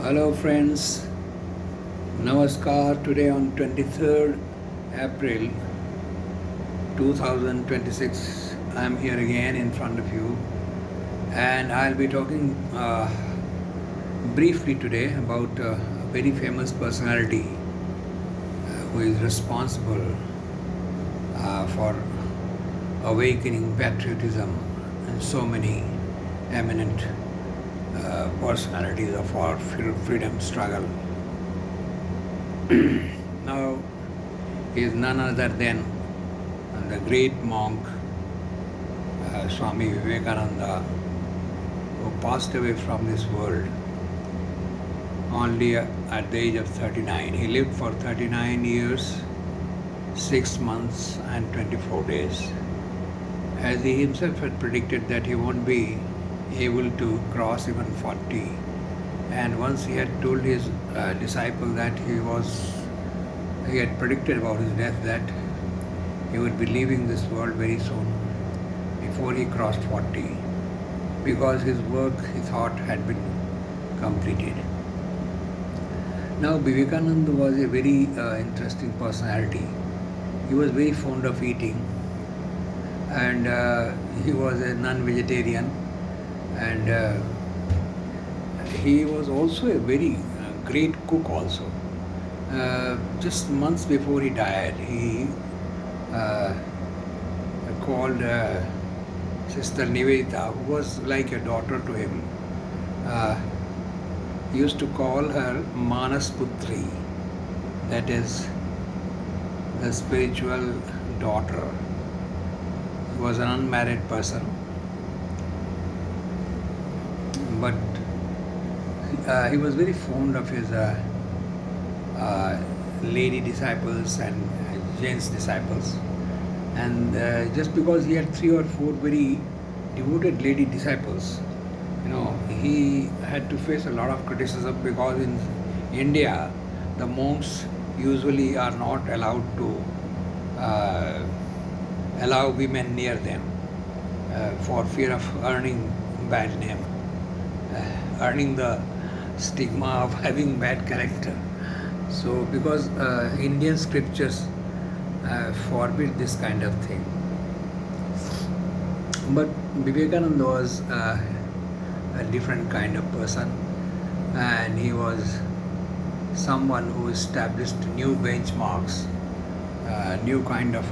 Hello friends, Namaskar. Today on 23rd April 2026, I am here again in front of you, and I'll be talking briefly today about a very famous personality who is responsible for awakening patriotism in so many eminent personalities of our freedom struggle. Now, he is none other than the great monk Swami Vivekananda, who passed away from this world only at the age of 39. He lived for 39 years, 6 months, and 24 days. As he himself had predicted that he won't be able to cross even 40. And once he had told his disciple that he had predicted about his death that he would be leaving this world very soon, before he crossed 40, because his work, he thought, had been completed. Now, Vivekananda was a very interesting personality. He was very fond of eating, and he was a non-vegetarian, and he was also a very great cook also. Just months before he died, he called Sister Nivedita, who was like a daughter to him. He used to call her Manas Putri, that is the spiritual daughter. He was an unmarried person, but he was very fond of his lady disciples and gents disciples, and just because he had 3 or 4 very devoted lady disciples, he had to face a lot of criticism, because in India the monks usually are not allowed to allow women near them for fear of earning bad name, earning the stigma of having bad character. So because Indian scriptures forbid this kind of thing. But Vivekananda was a different kind of person, and he was someone who established new benchmarks, new kind of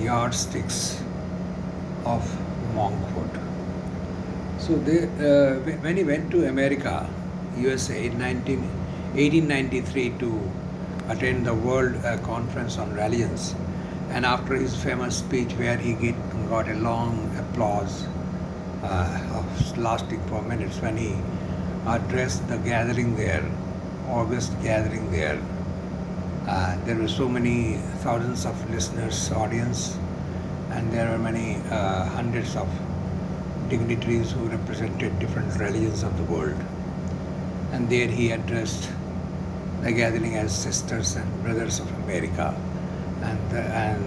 yardsticks of monkhood. So when he went to America, USA in 1893 to attend the World Conference on Religions, and after his famous speech where he got a long applause lasting for minutes, when he addressed the gathering there, August gathering there, there were so many thousands of listeners, audience, and there were many hundreds of dignitaries who represented different religions of the world. And there he addressed the gathering as sisters and brothers of America, and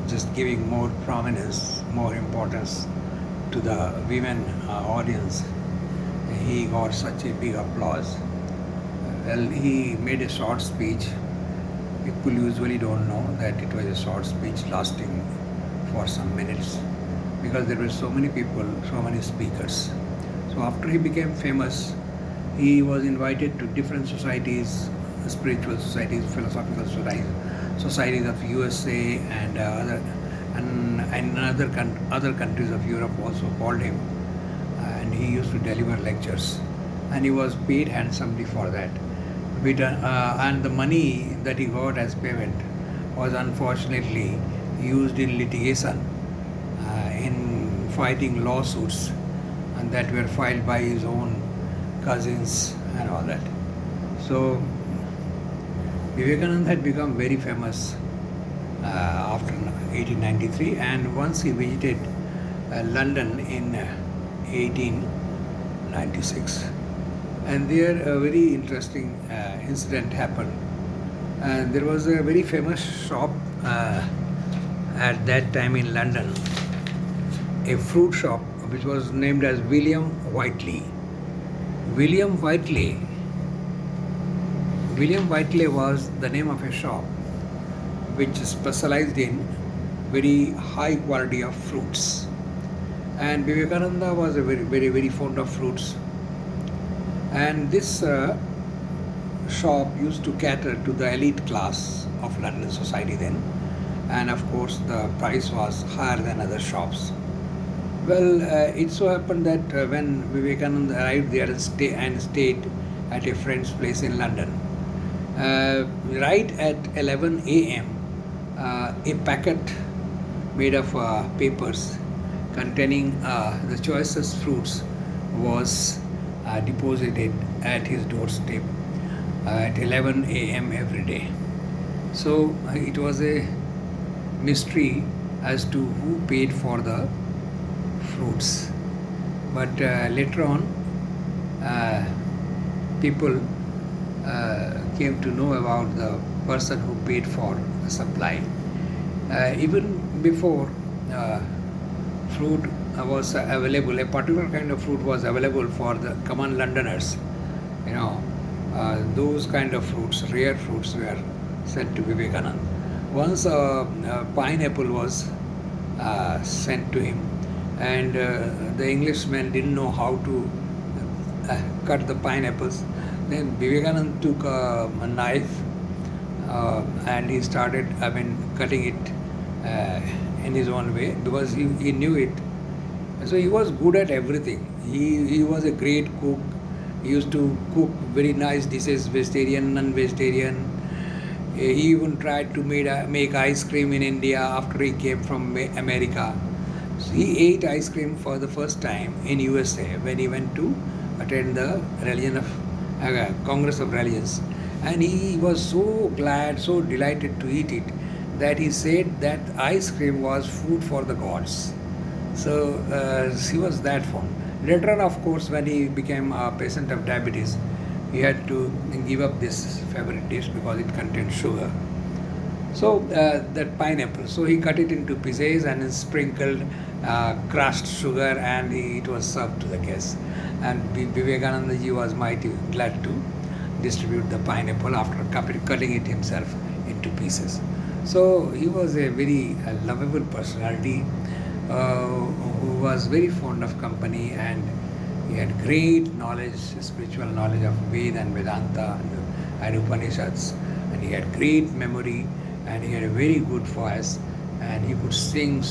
just giving more prominence, more importance to the women audience. He got such a big applause. Well, he made a short speech. People usually don't know that it was a short speech lasting for some minutes, because there were so many people, so many speakers. So after he became famous, he was invited to different societies, spiritual societies, philosophical societies of USA and other countries of Europe also called him, and he used to deliver lectures, and he was paid handsomely for that. And the money that he got as payment was unfortunately used in litigation, in fighting lawsuits, and that were filed by his own cousins and all that. So Vivekananda had become very famous after 1893, and once he visited London in 1896, and there a very interesting incident happened. And there was a very famous shop at that time in London, a fruit shop which was named as William Whiteley. William Whiteley William Whiteley was the name of a shop which specialized in very high quality of fruits. And Vivekananda was a very fond of fruits. And this shop used to cater to the elite class of London society then. And of course, the price was higher than other shops. Well, it so happened that when Vivekananda arrived there and stayed at a friend's place in London, right at 11 a.m., a packet made of papers containing the choicest fruits was deposited at his doorstep at 11 a.m. every day. So it was a mystery as to who paid for the fruits. But later on, people came to know about the person who paid for the supply. Even before fruit was available, a particular kind of fruit was available for the common Londoners. You know, those kind of fruits, rare fruits, were sent to Vivekanand. Once a pineapple was sent to him, and the Englishmen didn't know how to cut the pineapples. Then Vivekanand took a knife and he started, cutting it in his own way, because he knew it. So he was good at everything. He was a great cook. He used to cook very nice dishes, vegetarian, non-vegetarian. He even tried to make ice cream in India after he came from America. So he ate ice cream for the first time in USA when he went to attend the Congress of Religions. And he was so glad, so delighted to eat it, that he said that ice cream was food for the gods. So he was that fond. Later on, of course, when he became a patient of diabetes, he had to give up this favorite dish because it contained sugar. So that pineapple, so he cut it into pieces and then sprinkled crushed sugar, and it was served to the guests. And Vivekananda ji was mighty glad to distribute the pineapple after cutting it himself into pieces. So he was a very lovable personality who was very fond of company, and he had great knowledge, spiritual knowledge of Veda and Vedanta and Upanishads, and he had great memory, and he had a very good voice, and he could sing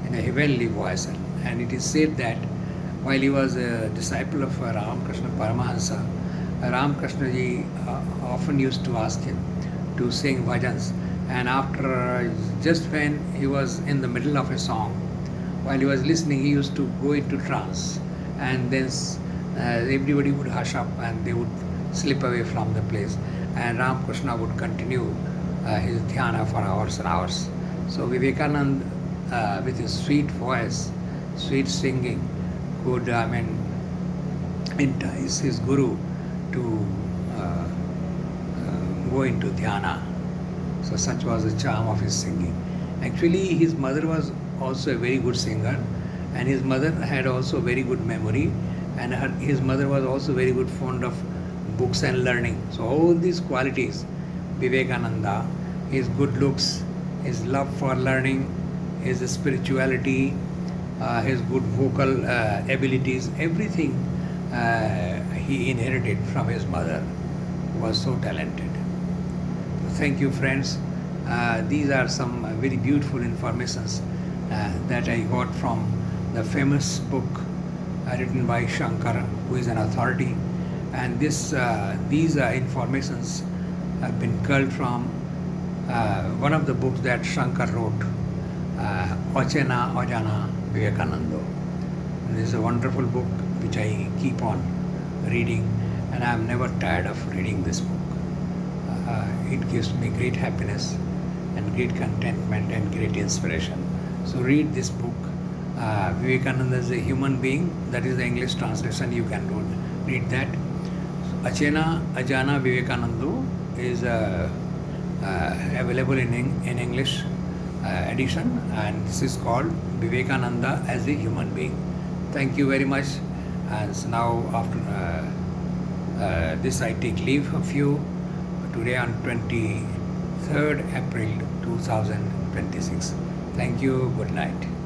in a heavenly voice. And it is said that while he was a disciple of Ramakrishna Paramahansa, Ramakrishna ji often used to ask him to sing bhajans, and after just when he was in the middle of a song, while he was listening, he used to go into trance, and then everybody would hush up and they would slip away from the place, and Ramakrishna would continue his dhyana for hours and hours. So Vivekanand, with his sweet voice, sweet singing, could entice his guru to go into dhyana. So such was the charm of his singing. Actually, his mother was also a very good singer, and his mother had also very good memory, and his mother was also very good fond of books and learning. So all these qualities, Vivekananda, his good looks, his love for learning, his spirituality, his good vocal abilities, everything he inherited from his mother, who was so talented. Thank you, friends. These are some very beautiful informations that I got from the famous book written by Shankar, who is an authority. And these informations have been culled from one of the books that Shankar wrote, Achena Ajana Vivekanando. This is a wonderful book which I keep on reading, and I am never tired of reading this book. It gives me great happiness and great contentment and great inspiration. So read this book. Vivekananda is a human being. That is the English translation. You can read that. Achena Ajana Vivekanando is available in English edition, and this is called Vivekananda as a Human Being. Thank you very much. And so now after this I take leave of you. today on 23rd April 2026. Thank you. Good night.